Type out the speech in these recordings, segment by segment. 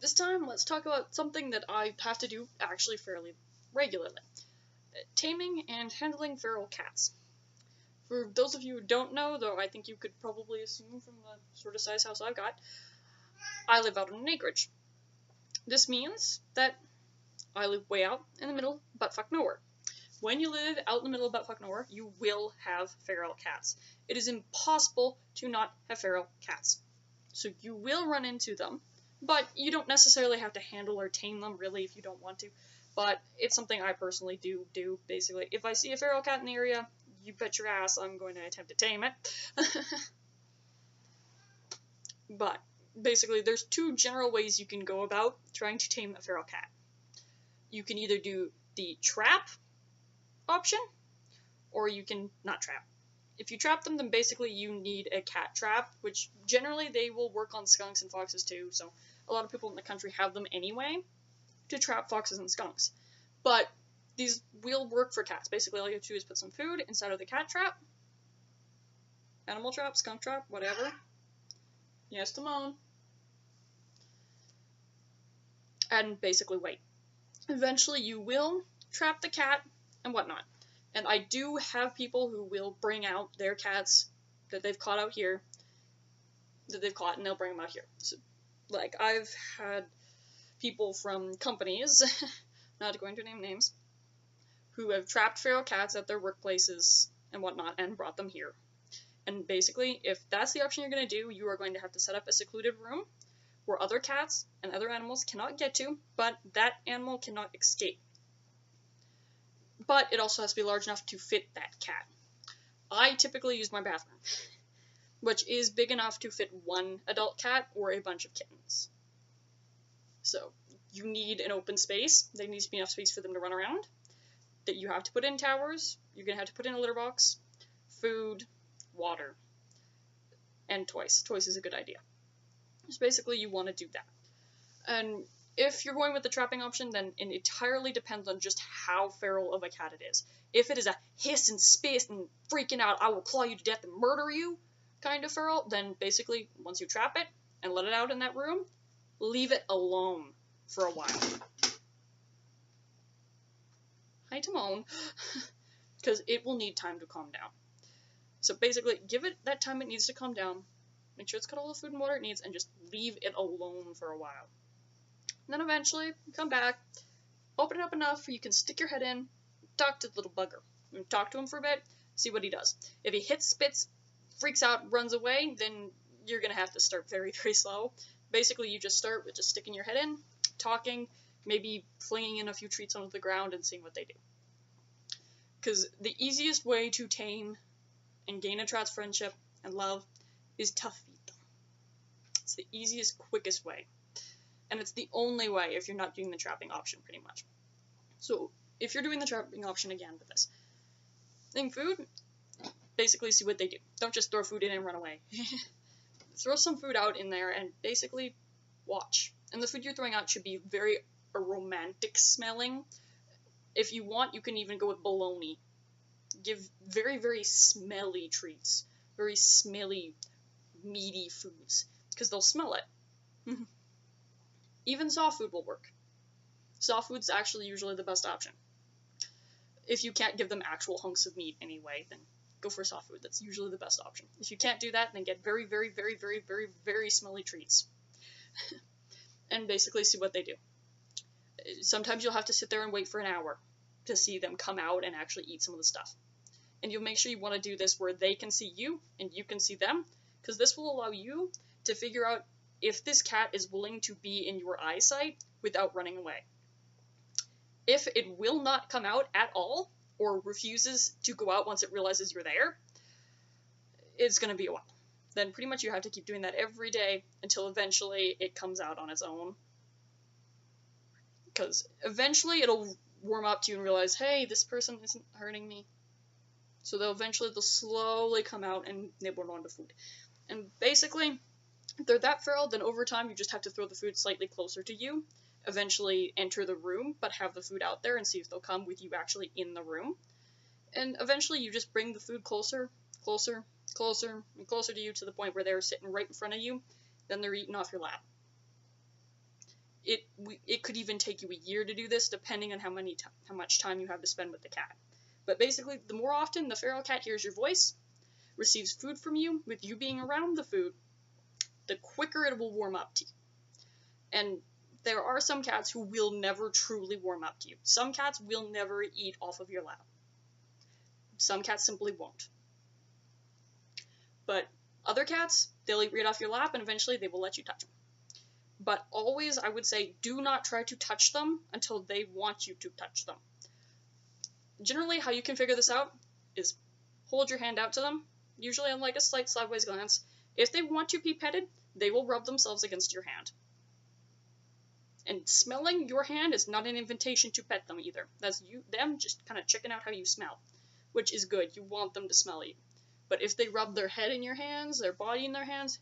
this time let's talk about something that I have to do actually fairly regularly. Taming and handling feral cats. For those of you who don't know, though I think you could probably assume from the sort of size house I've got, I live out on an acreage. This means that I live way out in the middle, buttfuck nowhere. When you live out in the middle of buttfuck nowhere, you will have feral cats. It is impossible to not have feral cats. So you will run into them, but you don't necessarily have to handle or tame them, really, if you don't want to. But it's something I personally do, basically. If I see a feral cat in the area, you bet your ass I'm going to attempt to tame it. But, basically, there's two general ways you can go about trying to tame a feral cat. You can either do the trap option, or you can not trap. If you trap them, then basically you need a cat trap, which generally they will work on skunks and foxes too, so a lot of people in the country have them anyway to trap foxes and skunks. But these will work for cats. Basically all you have to do is put some food inside of the cat trap, animal trap, skunk trap, whatever. Yes, Timon. And basically wait. Eventually you will trap the cat and whatnot. And I do have people who will bring out their cats that they've caught out here, and they'll bring them out here. So, like, I've had people from companies, not going to name names, who have trapped feral cats at their workplaces and whatnot and brought them here. And basically, if that's the option you're going to do, you are going to have to set up a secluded room where other cats and other animals cannot get to, but that animal cannot escape. But it also has to be large enough to fit that cat. I typically use my bathroom, which is big enough to fit one adult cat or a bunch of kittens. So you need an open space. There needs to be enough space for them to run around. That you have to put in towers. You're going to have to put in a litter box, food, water, and toys. Toys is a good idea. So basically you want to do that. And if you're going with the trapping option, then it entirely depends on just how feral of a cat it is. If it is a hiss and spit and freaking out, I will claw you to death and murder you kind of feral, then basically once you trap it and let it out in that room, leave it alone for a while. Hi, Timon. Because it will need time to calm down. So basically, give it that time it needs to calm down, make sure it's got all the food and water it needs, and just leave it alone for a while. And then eventually, come back, open it up enough where you can stick your head in, talk to the little bugger. And talk to him for a bit, see what he does. If he hits, spits, freaks out, runs away, then you're going to have to start very, very slow. Basically, you just start with just sticking your head in, talking, maybe flinging in a few treats onto the ground and seeing what they do. Because the easiest way to tame and gain a cat's friendship and love is to feed them. It's the easiest, quickest way. And it's the only way if you're not doing the trapping option, pretty much. So, if you're doing the trapping option again with this, thing food, basically see what they do. Don't just throw food in and run away. Throw some food out in there and basically watch. And the food you're throwing out should be very romantic smelling. If you want, you can even go with bologna. Give very, very smelly treats. Very smelly, meaty foods. Because they'll smell it. Even soft food will work. Soft food's actually usually the best option. If you can't give them actual hunks of meat anyway, then go for soft food. That's usually the best option. If you can't do that, then get very, very, very, very, very, very smelly treats. And basically see what they do. Sometimes you'll have to sit there and wait for an hour to see them come out and actually eat some of the stuff. And you'll make sure you want to do this where they can see you and you can see them, because this will allow you to figure out if this cat is willing to be in your eyesight without running away. If it will not come out at all, or refuses to go out once it realizes you're there, it's going to be a while. Then pretty much you have to keep doing that every day until eventually it comes out on its own. Because eventually it'll warm up to you and realize, hey, this person isn't hurting me. So they'll slowly come out and nibble on the food. And basically, if they're that feral, then over time you just have to throw the food slightly closer to you. Eventually enter the room, but have the food out there and see if they'll come with you actually in the room. And eventually you just bring the food closer, closer, closer, and closer to you to the point where they're sitting right in front of you. Then they're eating off your lap. it could even take you a year to do this, depending on how much time you have to spend with the cat. But basically, the more often the feral cat hears your voice, receives food from you, with you being around the food, the quicker it will warm up to you. And there are some cats who will never truly warm up to you. Some cats will never eat off of your lap. Some cats simply won't. But other cats, they'll eat right off your lap, and eventually they will let you touch them. But always, I would say, do not try to touch them until they want you to touch them. Generally, how you can figure this out is hold your hand out to them, usually on like a slight sideways glance. If they want to be petted, they will rub themselves against your hand. And smelling your hand is not an invitation to pet them either. That's them just kind of checking out how you smell, which is good. You want them to smell you. But if they rub their head in your hands, their body in their hands,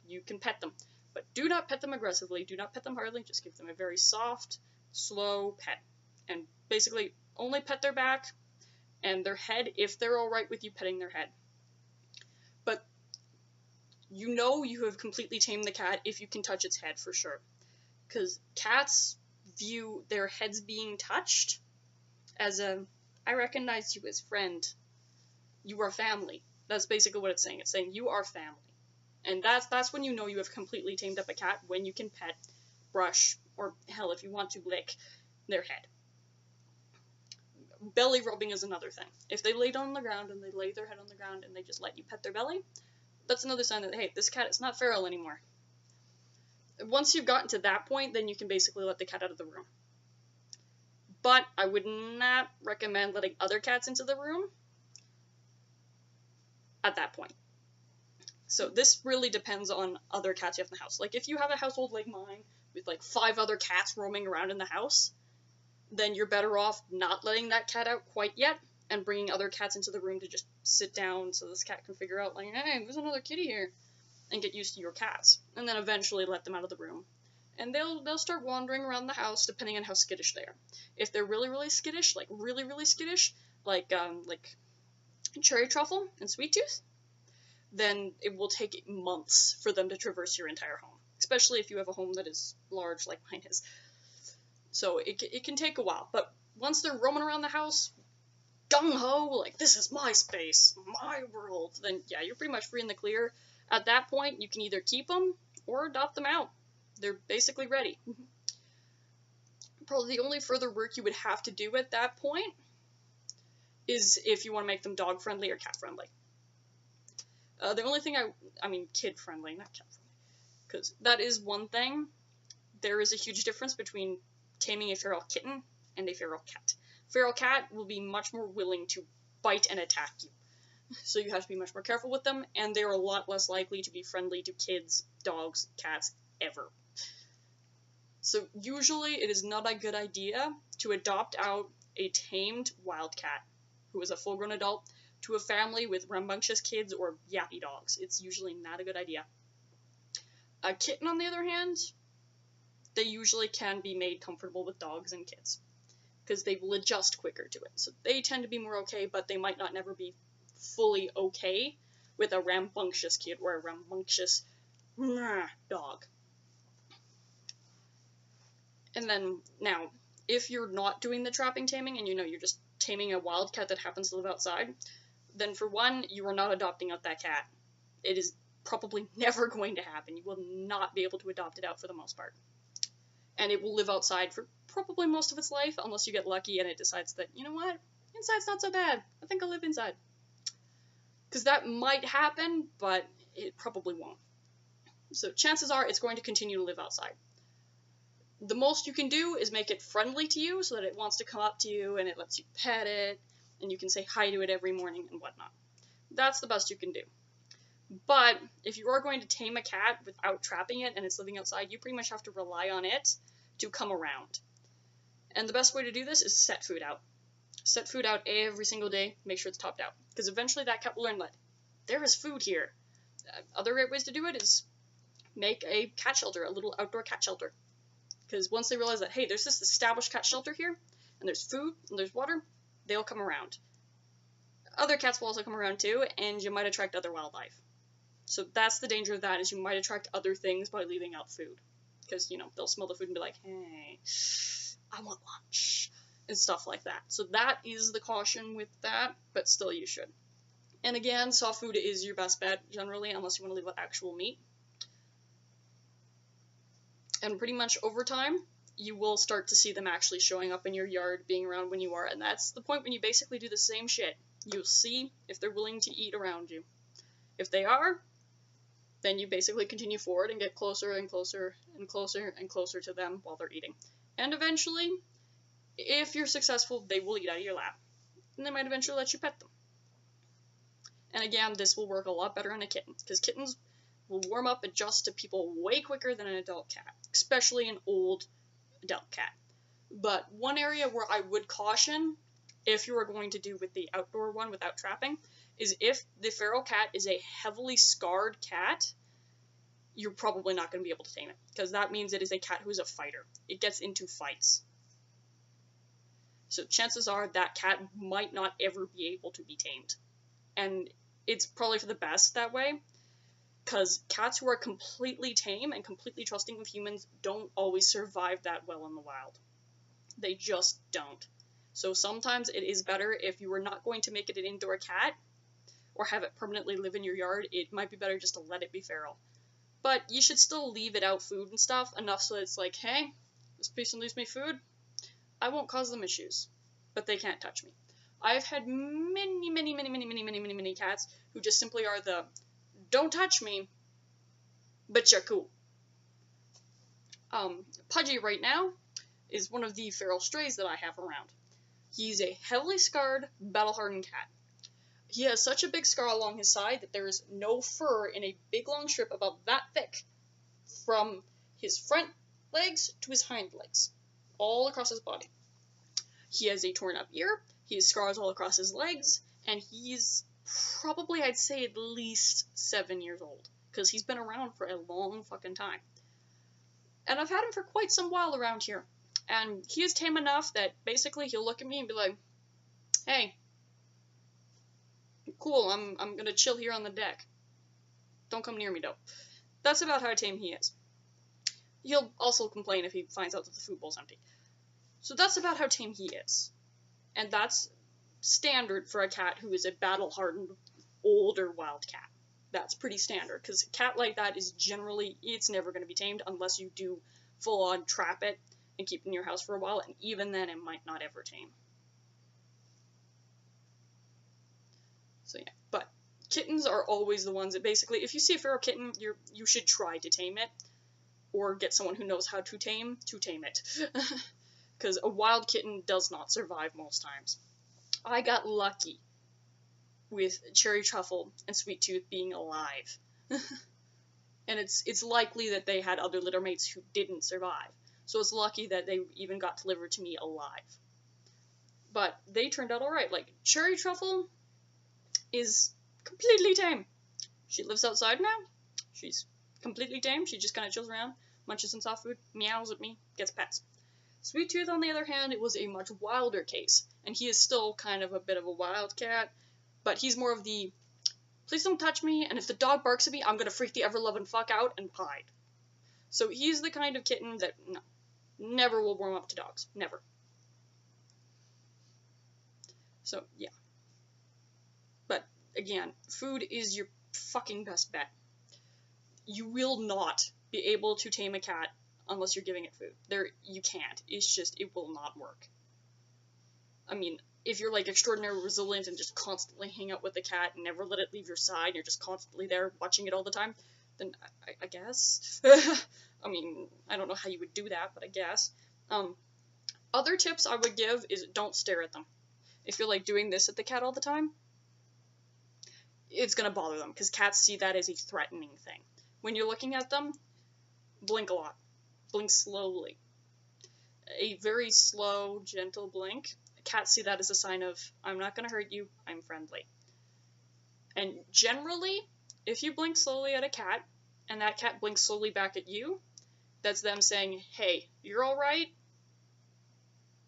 you can pet them. But do not pet them aggressively. Do not pet them hardly. Just give them a very soft, slow pet. And basically only pet their back and their head if they're alright with you petting their head. But you know you have completely tamed the cat if you can touch its head for sure. Because cats view their heads being touched as I recognize you as friend. You are family. That's basically what it's saying. It's saying you are family. And that's when you know you have completely tamed up a cat, when you can pet, brush, or hell, if you want to, lick their head. Belly rubbing is another thing. If they lay down on the ground and they lay their head on the ground and they just let you pet their belly, that's another sign that, hey, this cat is not feral anymore. Once you've gotten to that point, then you can basically let the cat out of the room. But I would not recommend letting other cats into the room at that point. So this really depends on other cats you have in the house. Like, if you have a household like mine, with like 5 other cats roaming around in the house, then you're better off not letting that cat out quite yet, and bringing other cats into the room to just sit down so this cat can figure out, like, hey, there's another kitty here, and get used to your cats. And then eventually let them out of the room. And they'll start wandering around the house depending on how skittish they are. If they're really, really skittish, like really, really skittish, like Cherry Truffle and Sweet Tooth, then it will take months for them to traverse your entire home, especially if you have a home that is large like mine is. So it can take a while, but once they're roaming around the house, gung-ho, like, this is my space, my world, then yeah, you're pretty much free in the clear. At that point, you can either keep them or adopt them out. They're basically ready. Probably the only further work you would have to do at that point is if you want to make them dog-friendly or cat-friendly. The only thing I mean, kid-friendly, not cat-friendly, because that is one thing. There is a huge difference between taming a feral kitten and a feral cat. Feral cat will be much more willing to bite and attack you. So you have to be much more careful with them, and they're a lot less likely to be friendly to kids, dogs, cats, ever. So usually it is not a good idea to adopt out a tamed wildcat, who is a full-grown adult, to a family with rambunctious kids or yappy dogs. It's usually not a good idea. A kitten, on the other hand, they usually can be made comfortable with dogs and kids, because they will adjust quicker to it. So they tend to be more okay, but they might not never be fully okay with a rambunctious kid or a rambunctious dog. And then, now, if you're not doing the trapping taming and you know you're just taming a wildcat that happens to live outside, then for one, you are not adopting out that cat. It is probably never going to happen. You will not be able to adopt it out for the most part. And it will live outside for probably most of its life, unless you get lucky and it decides that, you know what, inside's not so bad. I think I'll live inside. Because that might happen, but it probably won't. So chances are it's going to continue to live outside. The most you can do is make it friendly to you so that it wants to come up to you and it lets you pet it, and you can say hi to it every morning and whatnot. That's the best you can do. But if you are going to tame a cat without trapping it and it's living outside, you pretty much have to rely on it to come around. And the best way to do this is set food out. Set food out every single day, make sure it's topped out. Because eventually that cat will learn that there is food here. Other great ways to do it is make a cat shelter, a little outdoor cat shelter. Because once they realize that, hey, there's this established cat shelter here, and there's food, and there's water, they'll come around. Other cats will also come around too, and you might attract other wildlife. So that's the danger of that, is you might attract other things by leaving out food. because, you know, they'll smell the food and be like, hey, I want lunch, and stuff like that. So that is the caution with that, but still you should. And again, soft food is your best bet, generally, unless you want to leave with actual meat. And pretty much over time, you will start to see them actually showing up in your yard, being around when you are, and that's the point when you basically do the same shit. You'll see if they're willing to eat around you. If they are, then you basically continue forward and get closer and closer and closer and closer to them while they're eating. And eventually, if you're successful, they will eat out of your lap. And they might eventually let you pet them. And again, this will work a lot better in a kitten, because kittens will warm up, adjust to people way quicker than an adult cat, especially an old adult cat. But one area where I would caution, if you are going to do with the outdoor one without trapping, is if the feral cat is a heavily scarred cat, you're probably not going to be able to tame it, because that means it is a cat who is a fighter. It gets into fights. So chances are that cat might not ever be able to be tamed. And it's probably for the best that way, because cats who are completely tame and completely trusting of humans don't always survive that well in the wild. They just don't. So sometimes it is better, if you are not going to make it an indoor cat, or have it permanently live in your yard, it might be better just to let it be feral. But you should still leave it out food and stuff, enough so that it's like, hey, this person leaves me food, I won't cause them issues, but they can't touch me. I've had many cats who just simply are the, don't touch me, but you're cool. Pudgy right now is one of the feral strays that I have around. He's a heavily scarred, battle-hardened cat. He has such a big scar along his side that there is no fur in a big long strip about that thick from his front legs to his hind legs, all across his body. He has a torn up ear, he has scars all across his legs, and he's probably, I'd say, at least 7 years old, because he's been around for a long fucking time. And I've had him for quite some while around here, and he is tame enough that basically he'll look at me and be like, hey, cool, I'm gonna chill here on the deck. Don't come near me, though. That's about how tame he is. He'll also complain if he finds out that the food bowl's empty. So that's about how tame he is. And that's standard for a cat who is a battle-hardened, older wild cat. That's pretty standard, because a cat like that is generally, it's never going to be tamed unless you do full-on trap it and keep it in your house for a while, and even then it might not ever tame. So yeah, but kittens are always the ones that basically, if you see a feral kitten, you should try to tame it, or get someone who knows how to tame it. Because a wild kitten does not survive most times. I got lucky with Cherry Truffle and Sweet Tooth being alive. And it's likely that they had other litter mates who didn't survive. So it's lucky that they even got delivered to me alive. But they turned out alright. Like, Cherry Truffle is completely tame. She lives outside now. She's completely tame. She just kind of chills around, munches some soft food, meows at me, gets pets. Sweet Tooth, on the other hand, it was a much wilder case, and he is still kind of a bit of a wildcat, but he's more of the, please don't touch me, and if the dog barks at me, I'm gonna freak the ever-loving fuck out and hide. So he's the kind of kitten that, no, never will warm up to dogs. Never. So, yeah. But, again, food is your fucking best bet. You will not be able to tame a cat unless you're giving it food. You can't. It's just, it will not work. I mean, if you're, like, extraordinarily resilient and just constantly hang out with the cat and never let it leave your side, and you're just constantly there watching it all the time, then I guess. I mean, I don't know how you would do that, but I guess. Other tips I would give is don't stare at them. If you're, like, doing this at the cat all the time, it's gonna bother them, because cats see that as a threatening thing. When you're looking at them, blink a lot. Blink slowly. A very slow, gentle blink. Cats see that as a sign of, I'm not going to hurt you, I'm friendly. And generally, if you blink slowly at a cat, and that cat blinks slowly back at you, that's them saying, hey, you're alright,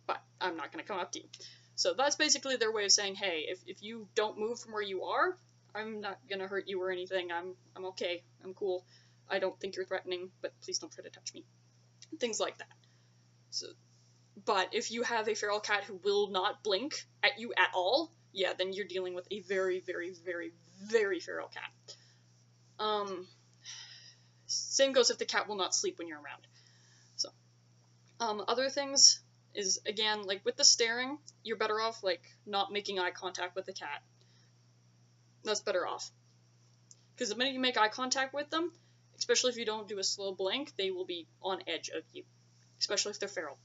but I'm not going to come up to you. So that's basically their way of saying, hey, if you don't move from where you are, I'm not going to hurt you or anything, I'm okay, I'm cool. I don't think you're threatening, but please don't try to touch me. things like that. So, but if you have a feral cat who will not blink at you at all, yeah, then you're dealing with a very, very, very, very feral cat. Same goes if the cat will not sleep when you're around. So, other things is, again, like with the staring, you're better off, like, not making eye contact with the cat. That's better off. Because the minute you make eye contact with them, especially if you don't do a slow blink, they will be on edge of you. Especially if they're feral.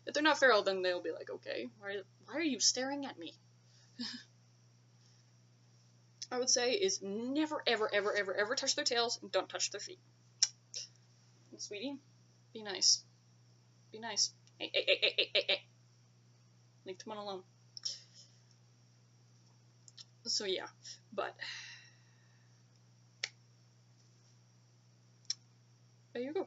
If they're not feral, then they'll be like, okay, why are you staring at me? I would say is never, ever, ever, ever, ever touch their tails and don't touch their feet. And Sweety, be nice. Be nice. Hey, hey, hey, hey, hey, hey, hey. Leave Timon alone. So yeah, but there you go.